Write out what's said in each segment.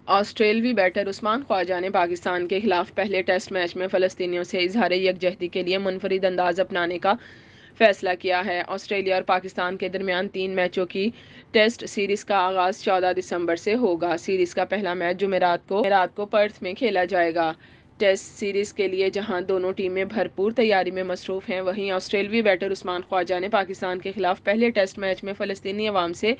ऑस्ट्रेलवी batter Usman Khwaja ने पाकिस्तान के खिलाफ पहले टेस्ट मैच में फ़लस्तीनियों से इजहार यकजहती के लिए मुनफरिद अंदाज अपनाने का फैसला किया है। ऑस्ट्रेलिया और पाकिस्तान के दरमियान 3 मैचों की टेस्ट सीरीज का आगाज 14 दिसंबर से होगा। सीरीज का पहला मैच जुमेरात को पर्थ में खेला जाएगा। टेस्ट सीरीज के लिए जहां दोनों टीमें भरपूर तैयारी में मसरूफ हैं, वहीं ऑस्ट्रेलवी बैटर उस्मान ख्वाजा ने पाकिस्तान के खिलाफ पहले टेस्ट मैच में फ़लस्तीनी अवाम से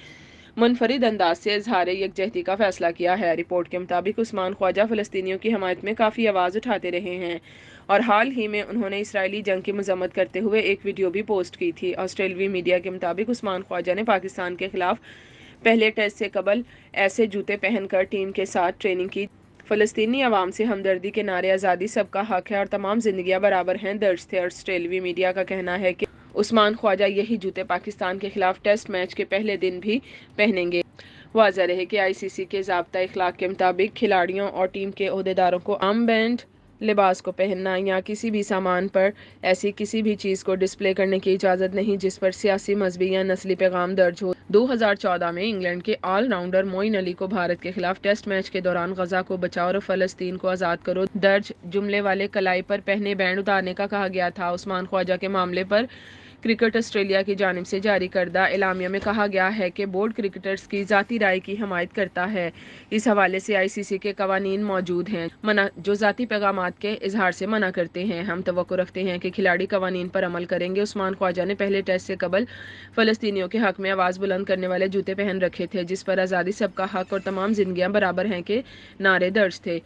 मुनफरिद अंदाज से इजहार यकजहती का फैसला किया है। रिपोर्ट के मुताबिक उस्मान ख्वाजा फ़लस्तीनियों की हमायत में काफ़ी आवाज़ उठाते रहे हैं और हाल ही में उन्होंने इसराइली जंग की मजम्मत करते हुए एक वीडियो भी पोस्ट की थी। ऑस्ट्रेलवी मीडिया के मुताबिक उस्मान ख्वाजा ने पाकिस्तान के खिलाफ पहले टेस्ट से कबल ऐसे जूते पहनकर टीम के साथ ट्रेनिंग की। फ़लस्तीनी अवाम से हमदर्दी के नारे आज़ादी सबका हक है और तमाम जिंदगियां बराबर हैं दर्ज थे। ऑस्ट्रेलवी मीडिया का कहना है कि उस्मान ख्वाजा यही जूते पाकिस्तान के खिलाफ टेस्ट मैच के पहले दिन भी पहनेंगे। वाज़ह रहे कि आईसीसी के ज़ाब्ता इखलाक के मुताबिक खिलाड़ियों और टीम के ओहदेदारों को आर्म बैंड लिबास को पहनना या किसी भी सामान पर ऐसी किसी भी चीज़ को डिस्प्ले करने की इजाज़त नहीं जिस पर सियासी, मजहबी या नस्ली पैगाम दर्ज हो। 2014 में इंग्लैंड के ऑलराउंडर मोइन अली को भारत के खिलाफ टेस्ट मैच के दौरान गजा को बचाओ और फ़लस्तीन को आज़ाद करो दर्ज जुमले वाले कलाई पर पहने बैंड उतारने का कहा गया था। उस्मान ख्वाजा के मामले पर क्रिकेट ऑस्ट्रेलिया की जानिब से जारी करदा एलामिया में कहा गया है कि बोर्ड क्रिकेटर्स की ज़ाती राय की हमायत करता है। इस हवाले से आईसीसी के कवानीन मौजूद हैं जो ज़ाती पैगामात के इजहार से मना करते हैं। हम तवक्को रखते हैं कि खिलाड़ी कवानीन पर अमल करेंगे। उस्मान ख्वाजा ने पहले टेस्ट से कबल फ़लस्तीनियों के हक में आवाज़ बुलंद करने वाले जूते पहन रखे थे जिस पर आज़ादी सबका हक और तमाम जिंदगियां बराबर हैं के नारे दर्ज थे।